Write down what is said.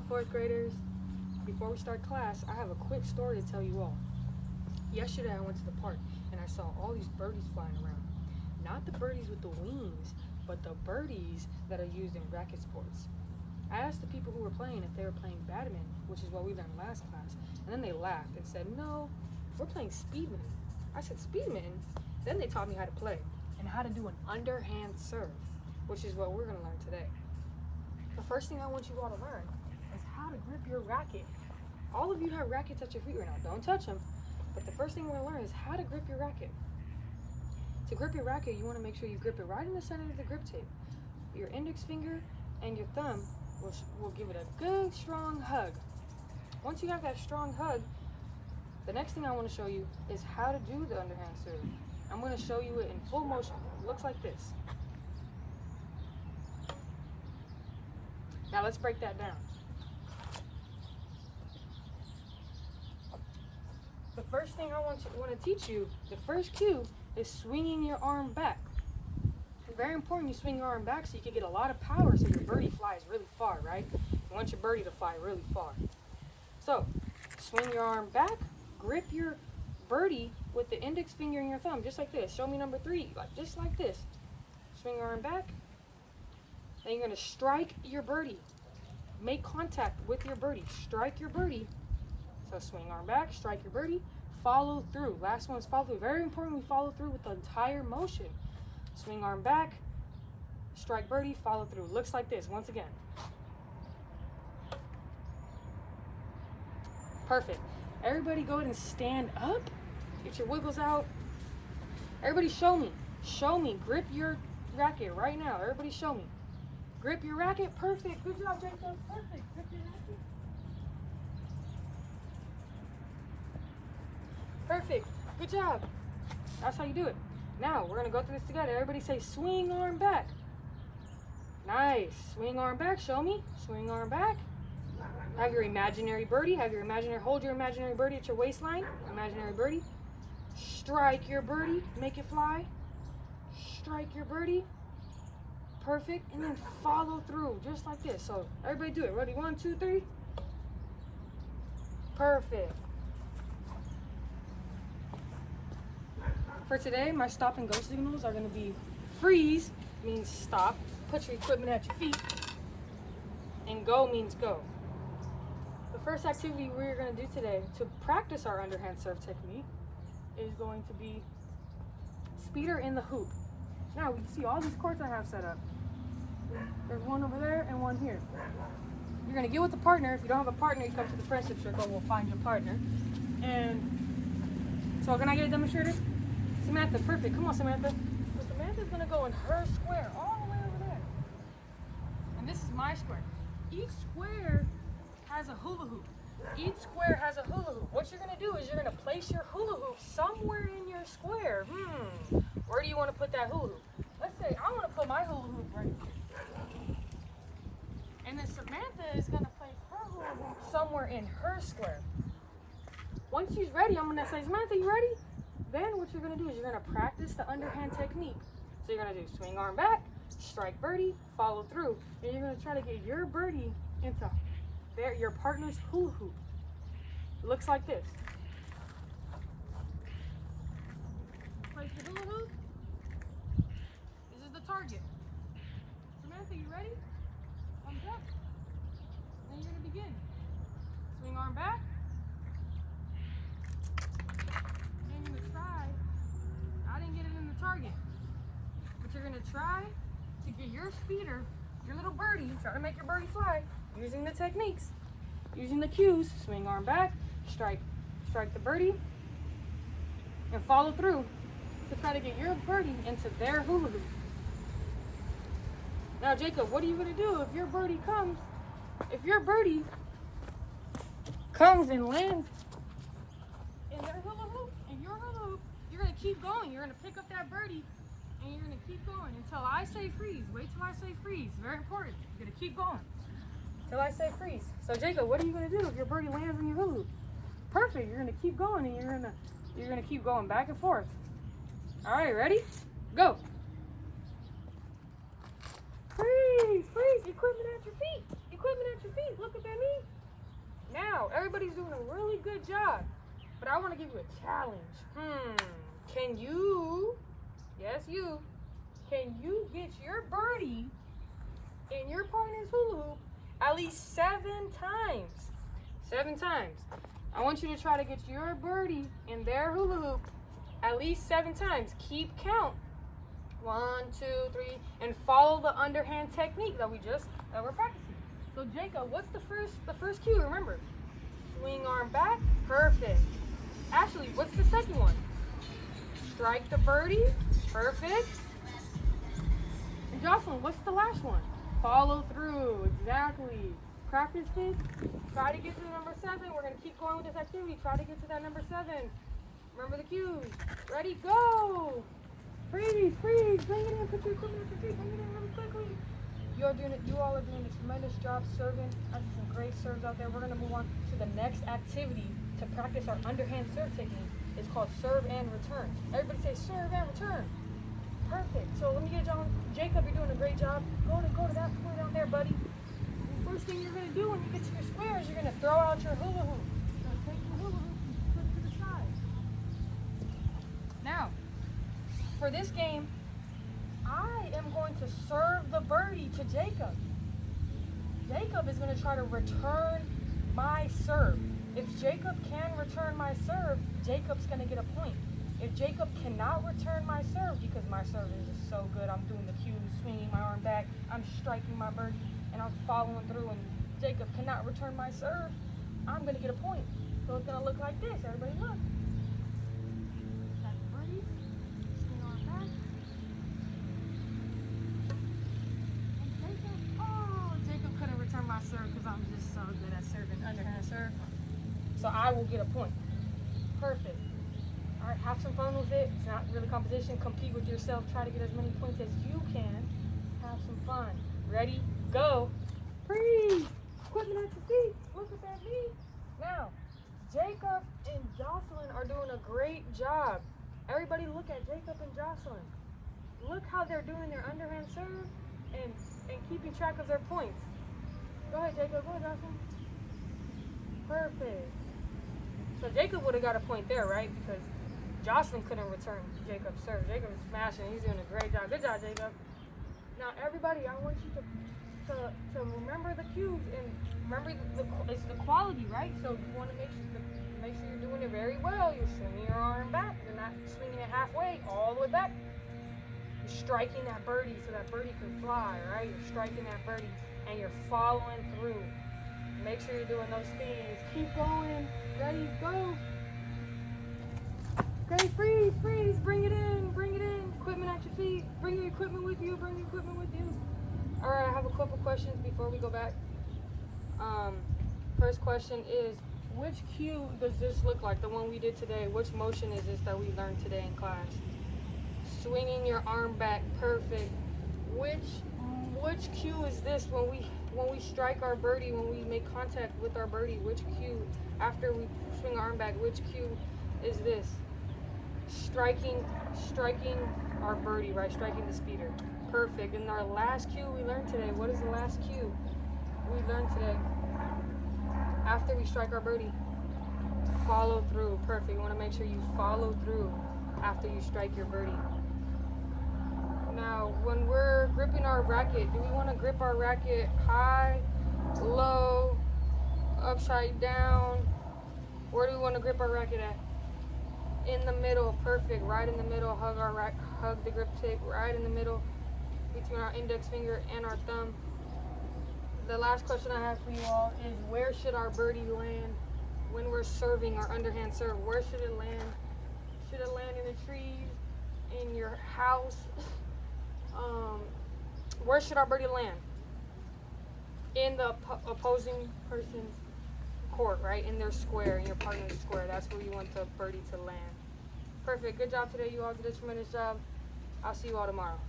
fourth graders. Before we start class, I have a quick story to tell you all. Yesterday I went to the park and I saw all these birdies flying around. Not the birdies with the wings, but the birdies that are used in racket sports. I asked the people who were playing if they were playing badminton, which is what we learned last class, and then they laughed and said, no, we're playing Speedminton. I said, Speedminton? Then they taught me how to play and how to do an underhand serve, which is what we're going to learn today. The first thing I want you all to learn is how to grip your racket. All of you have rackets at your feet right now. Don't touch them. But the first thing we're going to learn is how to grip your racket. To grip your racket, you want to make sure you grip it right in the center of the grip tape. Your index finger and your thumb will give it a good, strong hug. Once you have that strong hug, the next thing I want to show you is how to do the underhand serve. I'm going to show you it in full motion. It looks like this. Now let's break that down. The first thing I want to teach you, the first cue is swinging your arm back. It's very important you swing your arm back so you can get a lot of power so your birdie flies really far, right? You want your birdie to fly really far. So, swing your arm back, grip your birdie with the index finger and your thumb, just like this. Show me number 3, just like this. Swing your arm back. Then you're going to strike your birdie. Make contact with your birdie. Strike your birdie. So swing arm back, strike your birdie, follow through. Last one is follow through. Very important we follow through with the entire motion. Swing arm back, strike birdie, follow through. Looks like this once again. Perfect. Everybody go ahead and stand up. Get your wiggles out. Everybody show me. Show me. Grip your racket right now. Everybody show me. Grip your racket. Perfect. Good job, Jacob. Perfect. Grip your racket. Perfect. Good job. That's how you do it. Now, we're going to go through this together. Everybody say swing arm back. Nice. Swing arm back. Show me. Swing arm back. Have your imaginary birdie. Hold your imaginary birdie at your waistline. Imaginary birdie. Strike your birdie. Make it fly. Strike your birdie. Perfect. And then follow through just like this. So everybody do it. Ready? 1, 2, 3. Perfect. For today, my stop and go signals are going to be freeze means stop. Put your equipment at your feet. And go means go. The first activity we're going to do today to practice our underhand serve technique is going to be speeder in the hoop. Now we can see all these courts I have set up. There's one over there and one here. You're going to get with the partner. If you don't have a partner, you come to the friendship circle. We'll find your partner. And so can I get a demonstrator? Samantha, perfect. Come on, Samantha. So Samantha's going to go in her square all the way over there. And this is my square. Each square has a hula hoop. Each square has a hula hoop. What you're going to do is you're going to place your hula hoop somewhere in your square. Where do you want to put that hula hoop? Let's say I want to put my hula hoop right here. And then Samantha is going to place her hula hoop somewhere in her square. Once she's ready, I'm going to say, Samantha, you ready? Then what you're going to do is you're going to practice the underhand technique. So you're going to do swing arm back, strike birdie, follow through. And you're going to try to get your birdie into your partner's hula hoop. It looks like this. Place the hula hoop. This is the target. Samantha, you ready? Thumbs up. Then you're going to begin. Swing arm back. And you're going to try. I didn't get it in the target. But you're going to try to get your speeder, your little birdie, try to make your birdie fly using the techniques, using the cues. Swing arm back, strike the birdie, and follow through to try to get your birdie into their hula hoop. Now, Jacob, what are you going to do if your birdie comes and lands in their hula hoop and your hula hoop? You're going to keep going. You're going to pick up that birdie and you're going to keep going until I say freeze. Wait till I say freeze. Very important. You're going to keep going till I say freeze. So, Jacob, what are you going to do if your birdie lands in your hula hoop? Perfect. You're going to keep going and you're going to keep going back and forth. All right, ready? Go. Freeze, freeze. Equipment at your feet. Equipment at your feet. Look up at me. Now, everybody's doing a really good job. But I want to give you a challenge. Can you, yes you, can you get your birdie in your partner's hula hoop at least 7 times? 7 times. I want you to try to get your birdie in their hula hoop at least 7 times. Keep count. 1, 2, 3, and follow the underhand technique that we're practicing. So Jacob, what's the first cue? Remember, swing arm back. Perfect. Ashley, what's the second one? Strike the birdie. Perfect. And Jocelyn, what's the last one? Follow through. Exactly. Practice this. Try to get to number 7. We're going to keep going with this activity. Try to get to that number 7. Remember the cues. Ready, go. Freeze, freeze. Bring it in. Put your equipment at your feet. Bring it in really quickly. You all are doing a tremendous job serving. I see some great serves out there. We're going to move on to the next activity to practice our underhand serve technique. It's called serve and return. Everybody say serve and return. Perfect. So let me get John. Jacob, you're doing a great job. Go to that square down there, buddy. The first thing you're going to do when you get to your square is you're going to throw out your hula hoop. You're going to take the hula hoop and put it to the side. Now, for this game, I am going to serve the birdie to Jacob. Jacob is going to try to return my serve. If Jacob can return my serve, Jacob's going to get a point. If Jacob cannot return my serve, because my serve is just so good, I'm doing the cues, swinging my arm back, I'm striking my birdie, and I'm following through, and Jacob cannot return my serve, I'm going to get a point. So it's going to look like this. Everybody look. That's the birdie. Swing arm back. And Jacob couldn't return my serve because I'm just so good at serving underhand serve. So I will get a point. Perfect. All right, have some fun with it. It's not really competition. Compete with yourself. Try to get as many points as you can. Have some fun. Ready? Go. Freeze. Equipment at your feet. Look at that me. Now, Jacob and Jocelyn are doing a great job. Everybody look at Jacob and Jocelyn. Look how they're doing their underhand serve and keeping track of their points. Go ahead, Jacob. Go ahead, Jocelyn. Perfect. So Jacob would have got a point there, right? Because Jocelyn couldn't return Jacob's serve. Jacob is smashing. He's doing a great job. Good job, Jacob. Now, everybody, I want you to remember the cues and remember it's the quality, right? So you want to make sure you're doing it very well. You're swinging your arm back. You're not swinging it halfway, all the way back. You're striking that birdie so that birdie can fly, right? You're striking that birdie and you're following through. Make sure you're doing those things. Keep going. Ready, go. Okay, freeze, freeze. Bring it in, bring it in. Equipment at your feet. Bring your equipment with you, bring your equipment with you. All right, I have a couple questions before we go back. First question is, which cue does this look like, the one we did today? Which motion is this that we learned today in class? Swinging your arm back, perfect. Which cue is this when we strike our birdie, when we make contact with our birdie? Which cue, after we swing our arm back, which cue is this? Striking our birdie, right? Striking the speeder. Perfect. And our last cue we learned today, what is the last cue we learned today? After we strike our birdie, follow through. Perfect. You want to make sure you follow through after you strike your birdie. Now, when we're gripping our racket, do we want to grip our racket high, low, upside down? Where do we want to grip our racket at? In the middle. Perfect. Right in the middle. Hug the grip tape right in the middle between our index finger and our thumb. The last question I have for you all is, where should our birdie land when we're serving our underhand serve? Where should it land? Should it land in the trees, in your house? Where should our birdie land? In the opposing person's court, right? In their square, in your partner's square. That's where you want the birdie to land. Perfect. Good job today. You all did a tremendous job. I'll see you all tomorrow.